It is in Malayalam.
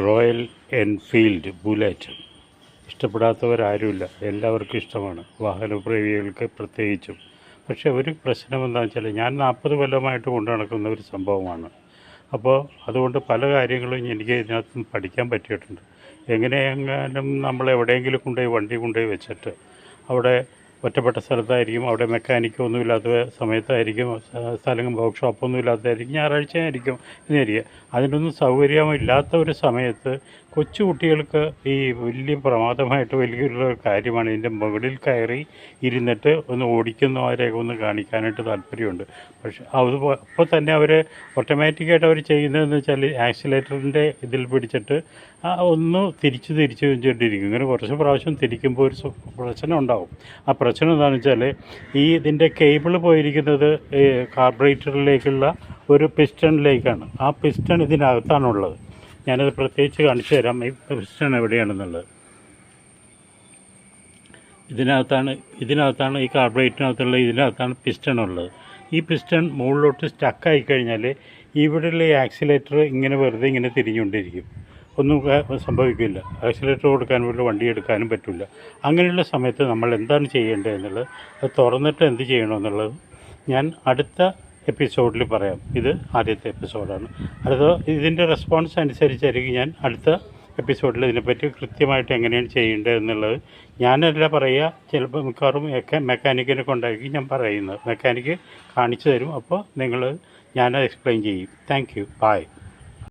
റോയൽ എൻഫീൽഡ് ബുള്ളറ്റ് ഇഷ്ടപ്പെടാത്തവരാരുമില്ല, എല്ലാവർക്കും ഇഷ്ടമാണ്, വാഹനപ്രേമികൾക്ക് പ്രത്യേകിച്ചും. പക്ഷേ ഒരു പ്രശ്നം എന്താണെന്ന് വെച്ചാൽ ഞാൻ 40 കൊല്ലമായിട്ട് കൊണ്ടു നടക്കുന്ന ഒരു സംഭവമാണ്. അപ്പോൾ അതുകൊണ്ട് പല കാര്യങ്ങളും എനിക്ക് ഇതിനകത്ത് പഠിക്കാൻ പറ്റിയിട്ടുണ്ട്. എങ്ങനെയെങ്കിലും നമ്മൾ എവിടെയെങ്കിലും കൊണ്ടുപോയി വണ്ടി കൊണ്ടുപോയി വെച്ചിട്ട് അവിടെ ഒറ്റപ്പെട്ട സ്ഥലത്തായിരിക്കും, അവിടെ മെക്കാനിക്കൊന്നും ഇല്ലാത്ത സമയത്തായിരിക്കും, സ്ഥലം വർക്ക്ഷോപ്പൊന്നും ഇല്ലാത്തതായിരിക്കും, ഞായറാഴ്ചയായിരിക്കും ഇതായിരിക്കും. അതിനൊന്നും സൗകര്യമില്ലാത്ത ഒരു സമയത്ത് കൊച്ചു കുട്ടികൾക്ക് ഈ വലിയ പ്രമാദമായിട്ട് വലിയൊരു കാര്യമാണ് ഇതിൻ്റെ മുകളിൽ കയറി ഇരുന്നിട്ട് ഒന്ന് ഓടിക്കുന്നവരെയൊക്കെ ഒന്ന് കാണിക്കാനായിട്ട് താല്പര്യമുണ്ട്. പക്ഷേ അത് അപ്പോൾ തന്നെ അവർ ഓട്ടോമാറ്റിക്കായിട്ട് അവർ ചെയ്യുന്നതെന്ന് വെച്ചാൽ ആക്സിലേറ്ററിൻ്റെ ഇതിൽ പിടിച്ചിട്ട് ഒന്ന് തിരിച്ച് വെച്ചിട്ടിരിക്കും. ഇങ്ങനെ കുറച്ച് പ്രാവശ്യം തിരിക്കുമ്പോൾ ഒരു പ്രശ്നം ഉണ്ടാവും. ആ പ്രശ്നം എന്താണെന്ന് വെച്ചാൽ ഇതിൻ്റെ കേബിൾ പോയിരിക്കുന്നത് കാർബറേറ്ററിലേക്കുള്ള ഒരു പിസ്റ്റണിലേക്കാണ്. ആ പിസ്റ്റൺ ഇതിനകത്താണുള്ളത്. ഞാനത് പ്രത്യേകിച്ച് കാണിച്ചു തരാം. ഈ പിസ്റ്റൺ എവിടെയാണെന്നുള്ളത് ഇതിനകത്താണ് ഈ കാർബറേറ്ററിനകത്തുള്ള ഇതിനകത്താണ് പിസ്റ്റൺ ഉള്ളത്. ഈ പിസ്റ്റൺ മുകളിലോട്ട് സ്റ്റക്കായി കഴിഞ്ഞാൽ ഇവിടെയുള്ള ഈ ആക്സിലേറ്റർ ഇങ്ങനെ വെറുതെ ഇങ്ങനെ തിരിഞ്ഞുകൊണ്ടിരിക്കും, ഒന്നും സംഭവിക്കില്ല. ആക്സിലേറ്റർ കൊടുക്കാൻ പോലും വണ്ടി എടുക്കാനും പറ്റില്ല. അങ്ങനെയുള്ള സമയത്ത് നമ്മൾ എന്താണ് ചെയ്യേണ്ടത് എന്നുള്ളത്, അത് തുറന്നിട്ട് എന്ത് ചെയ്യണമെന്നുള്ളത് ഞാൻ അടുത്ത എപ്പിസോഡിൽ പറയാം. ഇത് ആദ്യത്തെ എപ്പിസോഡാണ്. ഇതിൻ്റെ റെസ്പോൺസ് അനുസരിച്ചായിരിക്കും ഞാൻ അടുത്ത എപ്പിസോഡിൽ ഇതിനെപ്പറ്റി കൃത്യമായിട്ട് എങ്ങനെയാണ് ചെയ്യേണ്ടത് എന്നുള്ളത് ഞാനല്ല പറയുക. ചിലപ്പോൾ മിക്കവാറും മെക്കാനിക്കിനെ കൊണ്ടായിരിക്കും ഞാൻ പറയുന്നത്. മെക്കാനിക്ക് കാണിച്ചു തരും. അപ്പോൾ ഞാനത് എക്സ്പ്ലെയിൻ ചെയ്യും. Thank you. ബൈ.